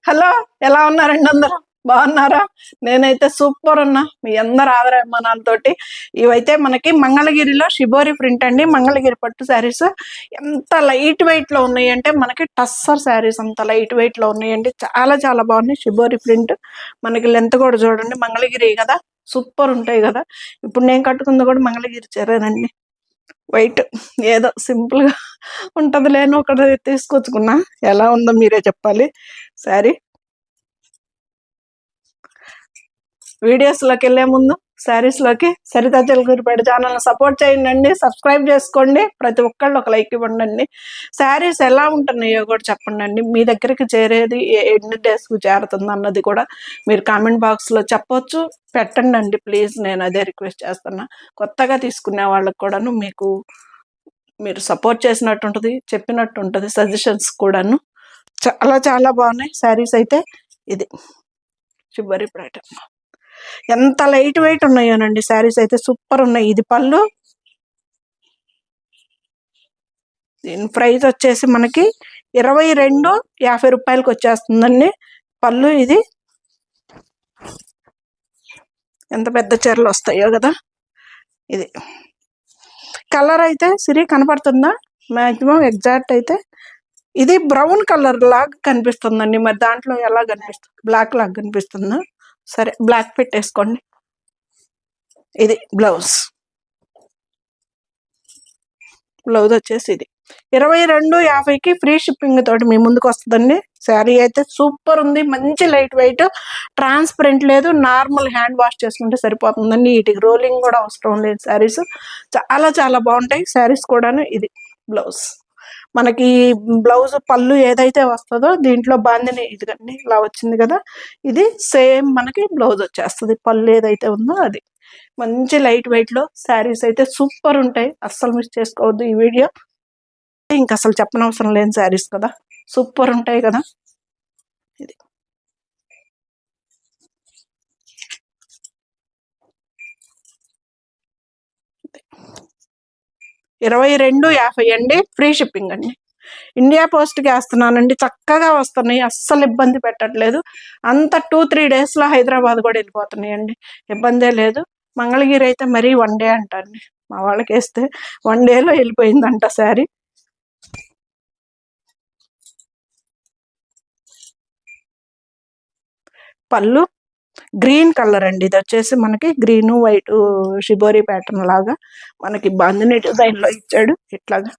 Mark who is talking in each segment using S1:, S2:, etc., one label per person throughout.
S1: Hello! ఎలా ఉన్నారండి అందరూ? బాగున్నారా? నేనైతే సూపర్ ఉన్నా. మీ అందరి ఆదరాభిమానాలతోటి. ఇవైతే మనకి మంగళగిరిలో షిబోరి ప్రింట్ అండి. మంగళగిరి పట్టు శారీస్ ఎంత లైట్ వెయిట్‌లో ఉన్నాయంటే మనకి టస్సర్ శారీస్ అంత లైట్ వెయిట్‌లో ఉన్నాయండి. చాలా చాలా బాగున్నాయి. Shibori print. మనకి లెంత్ కూడా చూడండి మంగళగిరి కదా! సూపర్ ఉంటాయి కదా! ఇప్పుడు నేను కట్టుకుంది కూడా మంగళగిరి చీరేనండి. వైట్ ఏదో సింపుల్‌గా ఉంటదిలే అని ఒకటి తీసుకొచ్చుకున్నా. ఎలా ఉందో మీరే చెప్పాలి శారీ. వీడియోస్‌లోకి వెళ్ళే ముందు శారీస్‌లోకి సరిత చిలకూరిపేట ఛానల్‌ని సపోర్ట్ చేయండి, సబ్స్క్రైబ్ చేసుకోండి. ప్రతి ఒక్కళ్ళు ఒక లైక్ ఇవ్వండి. శారీస్ ఎలా ఉంటున్నాయో కూడా చెప్పండి. మీ దగ్గరికి చేరేది ఎన్ని డేస్‌కి చేరుతుంది అన్నది కూడా మీరు కామెంట్ బాక్స్‌లో చెప్పొచ్చు. పెట్టండి ప్లీజ్. నేను అదే రిక్వెస్ట్ చేస్తున్నా. కొత్తగా తీసుకునే వాళ్ళకి కూడాను మీరు సపోర్ట్ చేసినట్టు ఉంటుంది, చెప్పినట్టు ఉంటుంది. సజెషన్స్ కూడాను చాలా చాలా బాగున్నాయి శారీస్ అయితే. ఇది షిబోరిపేట ఎంత లైట్ వెయిట్ ఉన్నాయోనండి శారీస్ అయితే సూపర్ ఉన్నాయి. ఇది పళ్ళు. దీని ప్రైస్ వచ్చేసి మనకి 2250 రూపాయలకి వచ్చేస్తుందండి పళ్ళు. ఇది ఎంత పెద్ద చీరలు వస్తాయో కదా. ఇది కలర్ అయితే సిరి కనపడుతుందా? మ్యాక్సిమం ఎగ్జాక్ట్ అయితే ఇది బ్రౌన్ కలర్ లాగా కనిపిస్తుందండి. మరి దాంట్లో ఎలా కనిపిస్తుంది? బ్లాక్ లాగా కనిపిస్తుందా? సరే బ్లాక్ పెట్టేసుకోండి. ఇది బ్లౌజ్ వచ్చేసి ఇది 2250కి ఫ్రీ షిప్పింగ్ తోటి మీ ముందుకు వస్తుందండి. శారీ అయితే సూపర్ ఉంది. మంచి లైట్ వెయిట్, ట్రాన్స్పరెంట్ లేదు, నార్మల్ హ్యాండ్ వాష్ చేసుకుంటే సరిపోతుందండి. వీటికి రోలింగ్ కూడా అవసరం లేదు. శారీస్ చాలా చాలా బాగుంటాయి శారీస్ కూడాను. ఇది బ్లౌజ్. మనకి బ్లౌజ్ పళ్ళు ఏదైతే వస్తుందో దీంట్లో బాందిని ఇదిగండి ఇలా వచ్చింది కదా. ఇది సేమ్ మనకి బ్లౌజ్ వచ్చేస్తుంది. పళ్ళు ఏదైతే ఉందో అది. మంచి లైట్ వెయిట్లో శారీస్ అయితే సూపర్ ఉంటాయి. అస్సలు మిస్ చేసుకోవద్దు ఈ వీడియో. ఇంకా అసలు చెప్పనవసరం లేని శారీస్ కదా, సూపర్ ఉంటాయి కదా. ఇది 2250 అండి. ఫ్రీ షిప్పింగ్ అండి. ఇండియా పోస్ట్కి వేస్తున్నానండి. చక్కగా వస్తున్నాయి, అస్సలు ఇబ్బంది పెట్టట్లేదు. అంత 2-3 డేస్లో హైదరాబాద్ కూడా వెళ్ళిపోతున్నాయండి. ఇబ్బందే లేదు. మంగళగిరి అయితే మరీ 1 డే అంటండి. మా వాళ్ళకి వేస్తే 1 డేలో వెళ్ళిపోయిందంట శారీ. పళ్ళు గ్రీన్ కలర్ అండి. ఇది వచ్చేసి మనకి గ్రీన్ వైట్ షిబోరి ప్యాటర్న్ లాగా మనకి బాందిని డిజైన్లో ఇచ్చాడు ఇట్లాగా.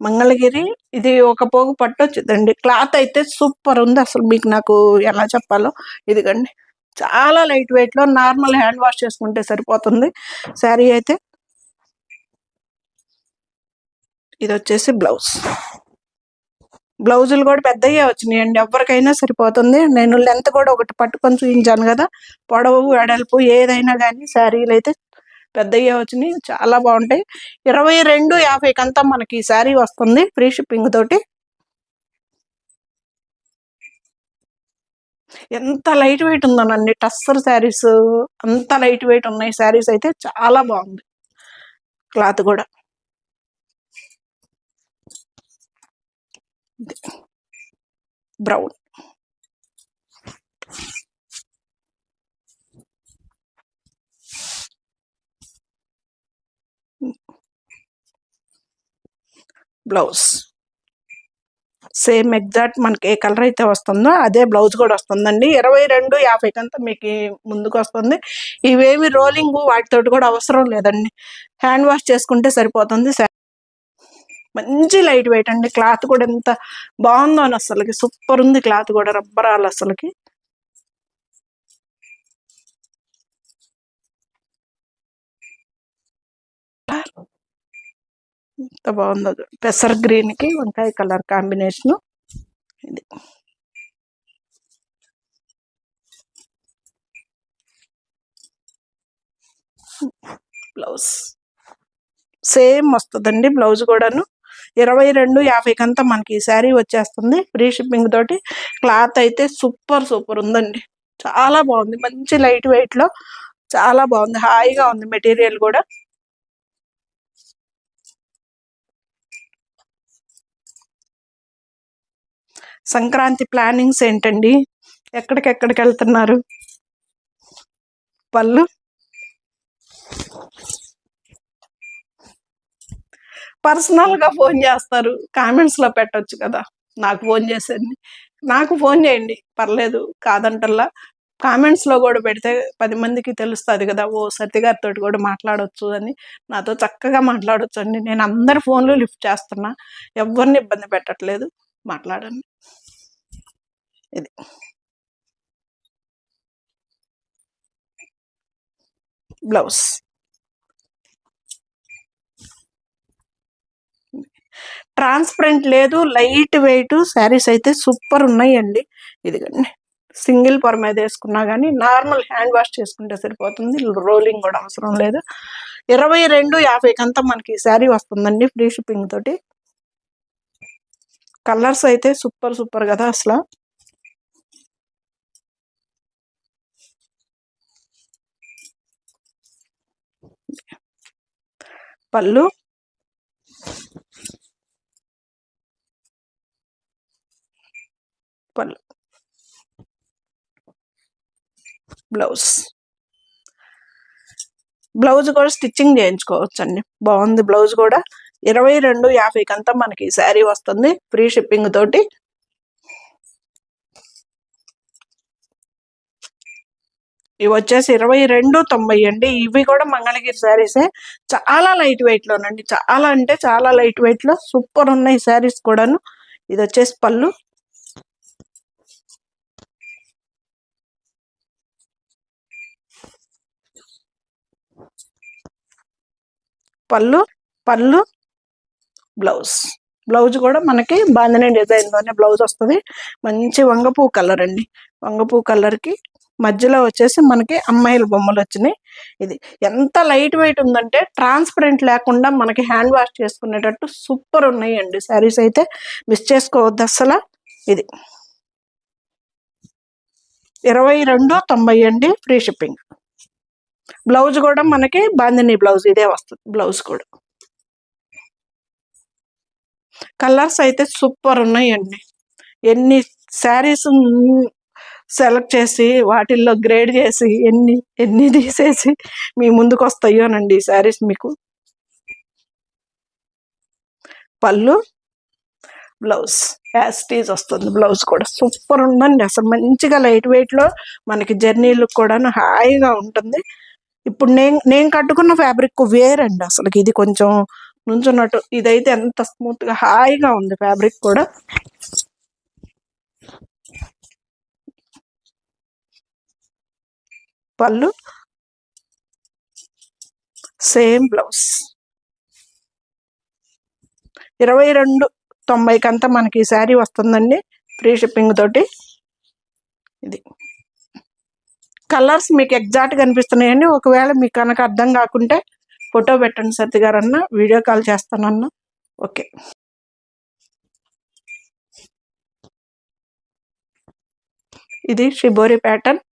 S1: మంగళగిరి ఇది ఒక పోగు పట్టు వచ్చిందండి. క్లాత్ అయితే సూపర్ ఉంది. అసలు మీకు నాకు ఎలా చెప్పాలో. ఇదిగండి చాలా లైట్ వెయిట్లో, నార్మల్ హ్యాండ్ వాష్ చేసుకుంటే సరిపోతుంది శారీ అయితే. ఇది వచ్చేసి బ్లౌజులు కూడా పెద్దయ్యే వచ్చినాయండి. ఎవరికైనా సరిపోతుంది. నేను లెంత్ కూడా ఒకటి పట్టుకొని చూపించాను కదా. పొడవు వెడల్పు ఏదైనా కానీ శారీలు అయితే పెద్దయ్యే వచ్చినాయి. చాలా బాగుంటాయి. 2250 అంతా మనకి శారీ వస్తుంది ఫ్రీ షిప్పింగ్ తోటి. ఎంత లైట్ వెయిట్ ఉందోనండి. టస్సర్ శారీస్ అంత లైట్ వెయిట్ ఉన్నాయి. శారీస్ అయితే చాలా బాగుంది. క్లాత్ కూడా బ్రౌన్. బ్లౌజ్ సేమ్ ఎగ్జాక్ట్ మనకి ఏ కలర్ అయితే వస్తుందో అదే బ్లౌజ్ కూడా వస్తుందండి. 2250 అంతా మీకు ముందుకు వస్తుంది. ఇవేమి రోలింగ్ వాటితోటి కూడా అవసరం లేదండి. హ్యాండ్ వాష్ చేసుకుంటే సరిపోతుంది. మంచి లైట్ వెయిట్ అండి. క్లాత్ కూడా ఎంత బాగుందో అని అసలుకి సూపర్ ఉంది. క్లాత్ కూడా రబ్బరాలు అసలుకి. ఎంత బాగుందో. పెసర్ గ్రీన్ కి వంకాయ కలర్ కాంబినేషన్. ఇది బ్లౌజ్ సేమ్ వస్తుందండి. బ్లౌజ్ కూడాను 2250 అంతా మనకి శారీ వచ్చేస్తుంది ఫ్రీ షిప్పింగ్ తోటి. క్లాత్ అయితే సూపర్ ఉందండి. చాలా బాగుంది. మంచి లైట్ వెయిట్ లో చాలా బాగుంది. హాయిగా ఉంది మెటీరియల్ కూడా. సంక్రాంతి ప్లానింగ్స్ ఏంటండి? ఎక్కడికెక్కడికి వెళ్తున్నారు? పళ్ళు పర్సనల్గా ఫోన్ చేస్తారు, కామెంట్స్లో పెట్టొచ్చు కదా. నాకు ఫోన్ చేసేయండి, నాకు ఫోన్ చేయండి, పర్లేదు, కాదంటల్లా. కామెంట్స్లో కూడా పెడితే 10 మందికి తెలుస్తుంది కదా, ఓ సత్య గారితో కూడా మాట్లాడవచ్చు అని. నాతో చక్కగా మాట్లాడవచ్చు అండి. నేను అందరి ఫోన్లు లిఫ్ట్ చేస్తున్నా, ఎవరిని ఇబ్బంది పెట్టట్లేదు. మాట్లాడండి. ఇది బ్లౌజ్. ట్రాన్స్పరెంట్ లేదు, లైట్ వెయిట్ శారీస్ అయితే సూపర్ ఉన్నాయండి. ఇదిగండి, సింగిల్ పొర మీద వేసుకున్నా కానీ నార్మల్ హ్యాండ్ వాష్ చేసుకుంటే సరిపోతుంది, రోలింగ్ కూడా అవసరం లేదు. 2250 అంతా మనకి శారీ వస్తుందండి, ఫ్రీ షిప్పింగ్ తోటి. కలర్స్ అయితే సూపర్ సూపర్ కదా అసలు. పళ్ళు పళ్ళు బ్లౌజ్. బ్లౌజ్ కూడా స్టిచ్చింగ్ చేయించుకోవచ్చు అండి, బాగుంది బ్లౌజ్ కూడా. 2250 అంతా మనకి శారీ వస్తుంది, ఫ్రీ షిప్పింగ్ తోటి. ఇవి వచ్చేసి 2290 అండి. ఇవి కూడా మంగళగిరి శారీసే, చాలా లైట్ వెయిట్ లోనండి, చాలా అంటే చాలా లైట్ వెయిట్ లో సూపర్ ఉన్నాయి శారీస్ కూడాను. ఇది వచ్చేసి పళ్ళు. పళ్ళు పళ్ళు బ్లౌజ్. బ్లౌజ్ కూడా మనకి బాంధనీ డిజైన్ లోనే బ్లౌజ్ వస్తుంది. మంచి వంగపూ కలర్ అండి, వంగపూ కలర్ కి మధ్యలో వచ్చేసి మనకి అమ్మాయిల బొమ్మలు వచ్చినాయి. ఇది ఎంత లైట్ వెయిట్ ఉందంటే ట్రాన్స్పరెంట్ లేకుండా మనకి హ్యాండ్ వాష్ చేసుకునేటట్టు సూపర్ ఉన్నాయండి శారీస్ అయితే, మిస్ చేసుకోవద్దు అసలు. ఇది 2290 అండి, ఫ్రీ షిప్పింగ్. బ్లౌజ్ కూడా మనకి బాందిని బ్లౌజ్ ఇదే వస్తుంది, బ్లౌజ్ కూడా. కలర్స్ అయితే సూపర్ ఉన్నాయండి. ఎన్ని శారీస్ సెలెక్ట్ చేసి వాటిల్లో గ్రేడ్ చేసి ఎన్ని ఎన్ని తీసేసి మీ ముందుకు వస్తాయోనండి శారీస్ మీకు. పళ్ళు బ్లౌజ్ యాస్టీజ్ వస్తుంది, బ్లౌజ్ కూడా సూపర్ ఉందండి అసలు. మంచిగా లైట్ వెయిట్ లో మనకి జర్నీలకు కూడా హాయిగా ఉంటుంది. ఇప్పుడు నేను కట్టుకున్న ఫ్యాబ్రిక్ వేరండి అసలు, ఇది కొంచెం నుంచున్నట్టు, ఇదైతే ఎంత స్మూత్ గా హాయిగా ఉంది ఫ్యాబ్రిక్ కూడా. పళ్ళు సేమ్ బ్లౌజ్. 2290 అంతా మనకి ఈ శారీ వస్తుందండి, ఫ్రీ షిప్పింగ్ తోటి. ఇది కలర్స్ మీకు ఎగ్జాక్ట్గా అనిపిస్తున్నాయండి. ఒకవేళ మీకు కనుక అర్థం కాకుంటే ఫోటో పెట్టండి సత్య గారు అన్న, వీడియో కాల్ చేస్తానన్నా. ఓకే. ఇది షిబోరి ప్యాటర్న్.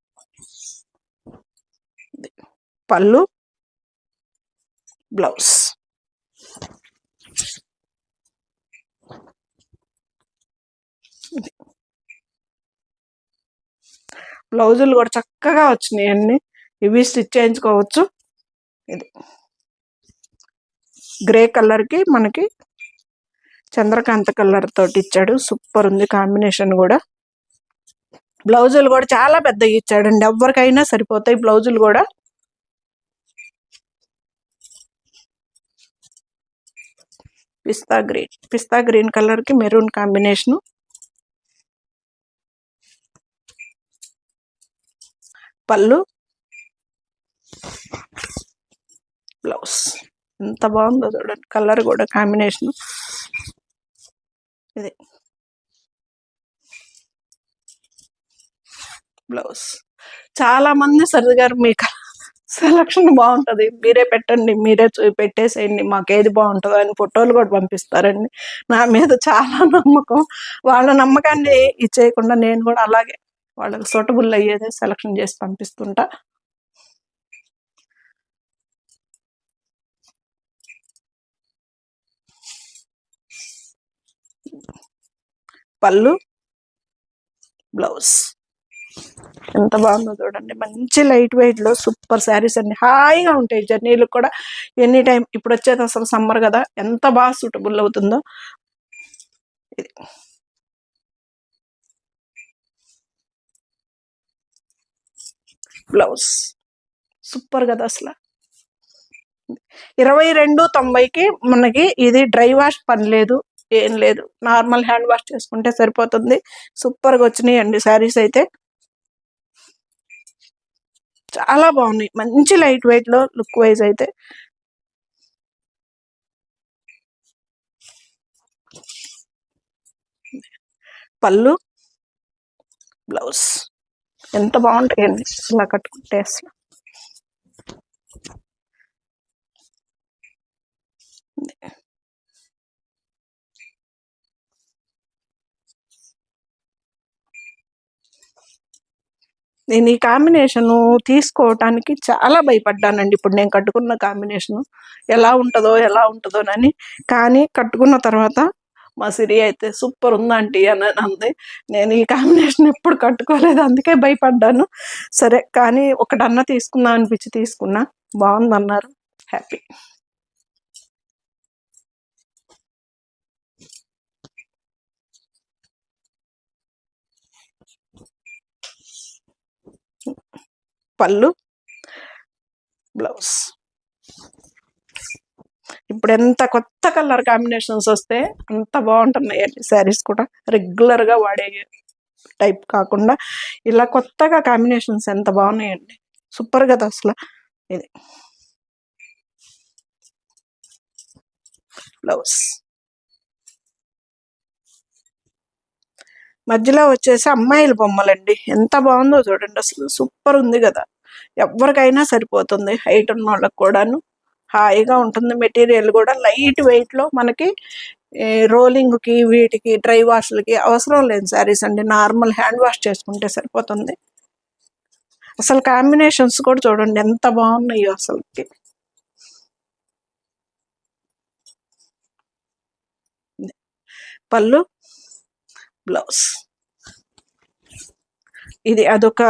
S1: పళ్ళు బ్లౌజ్. బ్లౌజులు కూడా చక్కగా వచ్చినాయి అన్ని, ఇవి స్టిచ్ చేయించుకోవచ్చు. ఇది గ్రే కలర్ కి మనకి చంద్రకాంత కలర్ తోటి ఇచ్చాడు, సూపర్ ఉంది కాంబినేషన్ కూడా. బ్లౌజులు కూడా చాలా పెద్దగా ఇచ్చాడండి, ఎవరికైనా సరిపోతాయి బ్లౌజులు కూడా. పిస్తా గ్రీన్ కలర్ కి మెరూన్ కాంబినేషన్. పళ్ళు బ్లౌజ్. ఎంత బాగుందో చూడండి, కలర్ కూడా కాంబినేషన్. ఇది బ్లౌజ్. చాలా మంది సరిగా గారు మీకు సెలక్షన్ బాగుంటుంది, మీరే పెట్టండి, మీరే పెట్టేసేయండి, మాకు ఏది బాగుంటుందో అని ఫోటోలు కూడా పంపిస్తారండి. నా మీద చాలా నమ్మకం. వాళ్ళ నమ్మకాన్ని ఇచ్చేయకుండా నేను కూడా అలాగే వాళ్ళకి సూటబుల్ అయ్యేదే సెలక్షన్ చేసి పంపిస్తుంటా. పళ్ళు బ్లౌజ్ ఎంత బాగుందో చూడండి. మంచి లైట్ వెయిట్ లో సూపర్ శారీస్ అండి. హాయిగా ఉంటాయి జర్నీలు కూడా. ఎనీ టైం ఇప్పుడు వచ్చేది అసలు సమ్మర్ కదా, ఎంత బాగా సూటబుల్ అవుతుందో. ఇది బ్లౌజ్ సూపర్ కదా అసలు. 2290కి మనకి ఇది డ్రై వాష్ పని లేదు, ఏం లేదు. నార్మల్ హ్యాండ్ వాష్ చేసుకుంటే సరిపోతుంది. సూపర్గా వచ్చినాయి అండి శారీస్ అయితే. చాలా బాగున్నాయి, మంచి లైట్ వెయిట్ లో లుక్ వైజ్ అయితే. పళ్ళు బ్లౌజ్ ఎంత బాగుంటాయండి ఇలా కట్టుకుంటే అసలు. నేను ఈ కాంబినేషన్ తీసుకోవటానికి చాలా భయపడ్డానండి. ఇప్పుడు నేను కట్టుకున్న కాంబినేషన్ ఎలా ఉంటుందోనని. కానీ కట్టుకున్న తర్వాత మా సిరి అయితే సూపర్ ఉందంటీ అని అంది. నేను ఈ కాంబినేషన్ ఎప్పుడు కట్టుకోలేదు, అందుకే భయపడ్డాను. సరే కానీ ఒకటన్నా తీసుకుందాం అనిపించి తీసుకున్నా. బాగుందన్నారు, హ్యాపీ. పళ్ళు బ్లౌజ్ ఇప్పుడు ఎంత కొత్త కలర్ కాంబినేషన్స్ వస్తే అంత బాగుంటున్నాయండి శారీస్ కూడా. రెగ్యులర్ గా వాడే టైప్ కాకుండా ఇలా కొత్తగా కాంబినేషన్స్ ఎంత బాగున్నాయండి. సూపర్ కదా అసలు. ఇది బ్లౌజ్ మధ్యలో వచ్చేసి అమ్మాయిల బొమ్మలండి. ఎంత బాగుందో చూడండి అసలు, సూపర్ ఉంది కదా. ఎవరికైనా సరిపోతుంది, హైట్ ఉన్న వాళ్ళకి కూడాను. హాయిగా ఉంటుంది. మెటీరియల్ కూడా లైట్ వెయిట్ లో మనకి రోలింగ్ కి వీటికి డ్రై వాష్లకి అవసరం లేదు శారీస్ అండి. నార్మల్ హ్యాండ్ వాష్ చేసుకుంటే సరిపోతుంది. అసలు కాంబినేషన్స్ కూడా చూడండి ఎంత బాగున్నాయో అసలుకి. పళ్ళు బ్లౌజ్ ఇది అదొక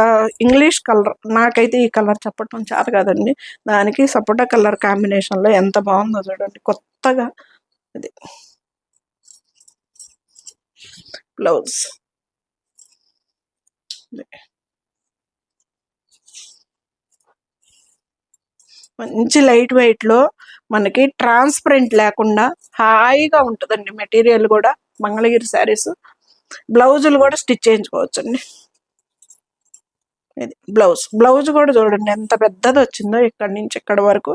S1: ఇంగ్లీష్ కలర్. నాకైతే ఈ కలర్ చెప్పడం చాలు కదండి. దానికి సపోటా కలర్ కాంబినేషన్ లో ఎంత బాగుందో చూడండి కొత్తగా. ఇది బ్లౌజ్ మంచి లైట్ వెయిట్ లో మనకి ట్రాన్స్పరెంట్ లేకుండా హాయిగా ఉంటుందండి మెటీరియల్ కూడా. మంగళగిరి శారీస్ బ్లౌజులు కూడా స్టిచ్ చేయించుకోవచ్చు అండి. ఇది బ్లౌజ్ కూడా చూడండి ఎంత పెద్దది వచ్చిందో, ఇక్కడి నుంచి ఇక్కడి వరకు.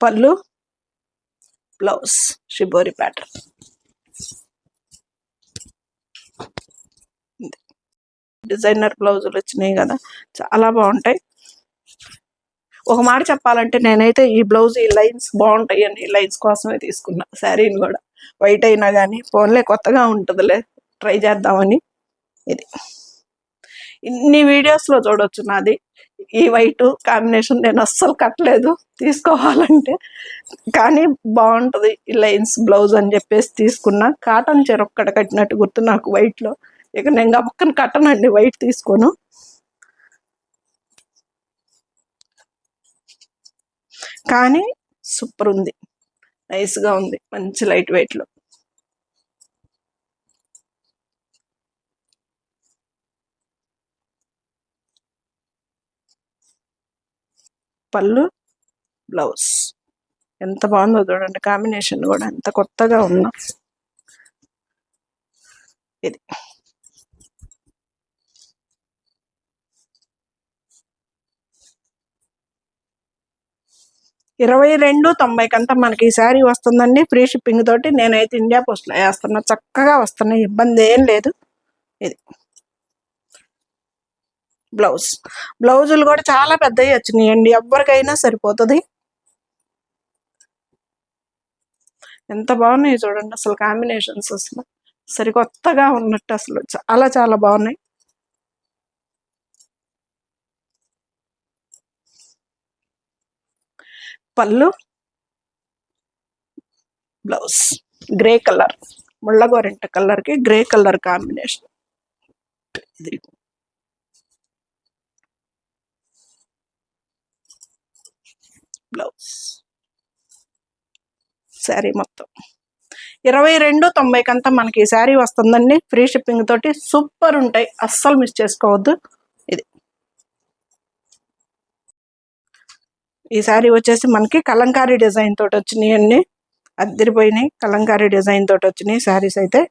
S1: పళ్ళు బ్లౌజ్ షిబోరి ప్యాటర్న్. డిజైనర్ బ్లౌజులు వచ్చినాయి కదా, చాలా బాగుంటాయి. ఒక మాట చెప్పాలంటే నేనైతే ఈ బ్లౌజ్ ఈ లైన్స్ బాగుంటాయి అని ఈ లైన్స్ కోసమే తీసుకున్నా శారీని కూడా. వైట్ అయినా కానీ ఫోన్లే కొత్తగా ఉంటుందిలే, ట్రై చేద్దామని. ఇది ఇన్ని వీడియోస్లో చూడొచ్చు నాది ఈ వైట్ కాంబినేషన్. నేను అస్సలు కట్టలేదు తీసుకోవాలంటే, కానీ బాగుంటుంది ఈ లైన్స్ బ్లౌజ్ అని చెప్పేసి తీసుకున్నా. కాటన్ చీర ఒక్కడ కట్టినట్టు గుర్తు నాకు వైట్లో. ఇక నేను గమ్మక్కన కట్టనండి వైట్ తీసుకోను. కానీ సూపర్ ఉంది, నైస్గా ఉంది, మంచి లైట్ వెయిట్లో. పళ్ళు బ్లౌజ్ ఎంత బాగుందో చూడండి. కాంబినేషన్ కూడా ఎంత కొత్తగా ఉన్నా. ఇది 2290 మనకి ఈ శారీ వస్తుందండి, ఫ్రీ షిప్పింగ్ తోటి. నేనైతే ఇండియా పోస్ట్లో వేస్తున్నా, చక్కగా వస్తున్నాయి, ఇబ్బంది ఏం లేదు. ఇది బ్లౌజులు కూడా చాలా పెద్దవి వచ్చినాయండి, ఎవరికైనా సరిపోతుంది. ఎంత బాగున్నాయి చూడండి అసలు కాంబినేషన్స్. అసలు సరికొత్తగా ఉన్నట్టు అసలు చాలా చాలా బాగున్నాయి. పళ్ళు, బ్లౌజ్ గ్రే కలర్, ముళ్ళగోరింట కలర్కి గ్రే కలర్ కాంబినేషన్. ఇది బ్లౌజ్. శారీ మొత్తం 2290 మనకి ఈ శారీ వస్తుందండి. ఫ్రీ షిప్పింగ్ తోటి సూపర్ ఉంటాయి, అస్సలు మిస్ చేసుకోవద్దు. ఇది ఈ శారీ వచ్చేసి మనకి కలంకారీ డిజైన్ తోటి వచ్చినాయండి, అద్దరిపోయినాయి. కలంకారీ డిజైన్ తోటి వచ్చినాయి శారీస్ అయితే.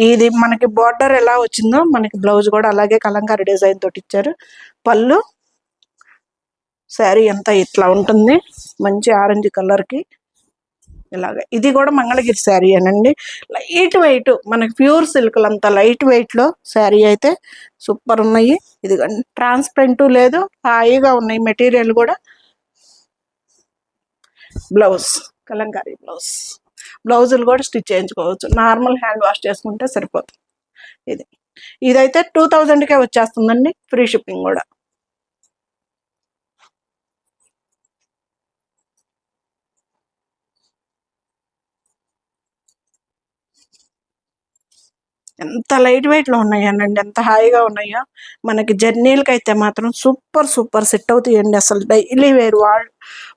S1: ఇది మనకి బార్డర్ ఎలా వచ్చిందో మనకి బ్లౌజ్ కూడా అలాగే కలంకారీ డిజైన్ తోటి ఇచ్చారు. పళ్ళు, శారీ అంతా ఇట్లా ఉంటుంది, మంచి ఆరెంజ్ కలర్కి ఇలాగ. ఇది కూడా మంగళగిరి శారీ అనండి, లైట్ వెయిట్, మనకి ప్యూర్ సిల్క్లు అంతా లైట్ వెయిట్లో శారీ అయితే సూపర్ ఉన్నాయి. ఇది ట్రాన్స్పరెంట్ లేదు, హాయిగా ఉన్నాయి మెటీరియల్ కూడా. బ్లౌజ్ కలంకారీ బ్లౌజ్, బ్లౌజులు కూడా స్టిచ్ చేయించుకోవచ్చు, నార్మల్ హ్యాండ్ వాష్ చేసుకుంటే సరిపోతుంది. ఇదైతే 2000కే వచ్చేస్తుందండి, ఫ్రీ షిప్పింగ్ కూడా. ఎంత లైట్ వెయిట్లో ఉన్నాయనండి, ఎంత హాయిగా ఉన్నాయో. మనకి జర్నీలకి అయితే మాత్రం సూపర్ సూపర్ సెట్ అవుతాయండి. అసలు డైలీ వేర్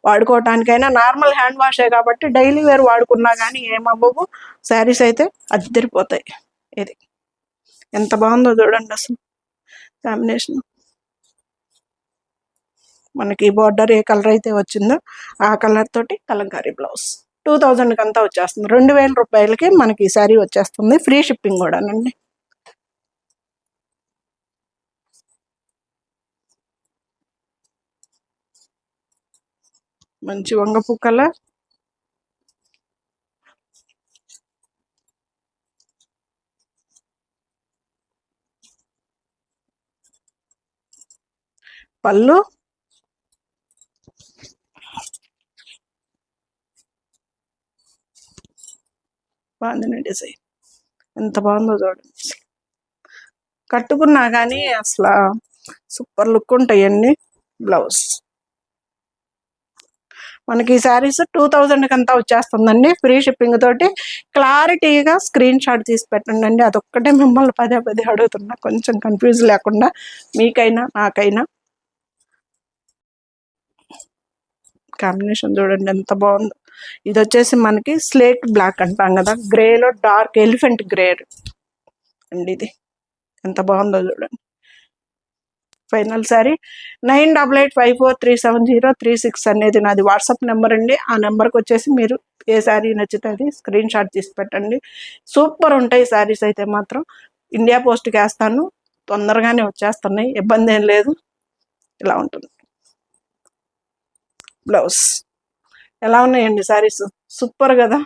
S1: వాడుకోవటానికైనా, నార్మల్ హ్యాండ్ వాషే కాబట్టి డైలీ వేర్ వాడుకున్నా కానీ ఏమవ్వవు. శారీస్ అయితే అద్దరిపోతాయి. ఇది ఎంత బాగుందో చూడండి అసలు కాంబినేషన్. మనకి బార్డర్ ఏ కలర్ అయితే వచ్చిందో ఆ కలర్ తోటి కలంకారీ బ్లౌజ్. 2000కి అంతా వచ్చేస్తుంది, 2000 రూపాయలకి మనకి ఈ శారీ వచ్చేస్తుంది, ఫ్రీ షిప్పింగ్ కూడానండి. మంచి వంగపు కలర్, పళ్ళు, బాగుంది డిజైన్, ఎంత బాగుందో చూడండి. కట్టుకున్నా కానీ అసలు సూపర్ లుక్ ఉంటాయండి. బ్లౌజ్ మనకి ఈ శారీస్ 2000కి అంతా వచ్చేస్తుందండి, ఫ్రీ షిప్పింగ్ తోటి. క్లారిటీగా స్క్రీన్ షాట్ తీసి పెట్టండి, అదొక్కటే మిమ్మల్ని పదే పదే అడుగుతున్నా, కొంచెం కన్ఫ్యూజ్ లేకుండా మీకైనా నాకైనా. కాంబినేషన్ చూడండి ఎంత బాగుందో. ఇది వచ్చేసి మనకి స్లేట్ బ్లాక్ అంటాం కదా, గ్రేలో డార్క్ ఎలిఫెంట్ గ్రే అండి. ఇది ఎంత బాగుందో చూడండి. ఫైనల్ శారీ 9885437036 అనేది నాది వాట్సాప్ నెంబర్ అండి. ఆ నెంబర్కి వచ్చేసి మీరు ఏ శారీ నచ్చితే అది స్క్రీన్ షాట్ తీసి పెట్టండి. సూపర్ ఉంటాయి శారీస్ అయితే మాత్రం. ఇండియా పోస్ట్కి వేస్తాను, తొందరగానే వచ్చేస్తున్నాయి, ఇబ్బంది ఏం లేదు. ఇలా ఉంటుంది. బ్లౌజ్ ఎలా ఉన్నాయండి శారీస్, సూపర్ కదా.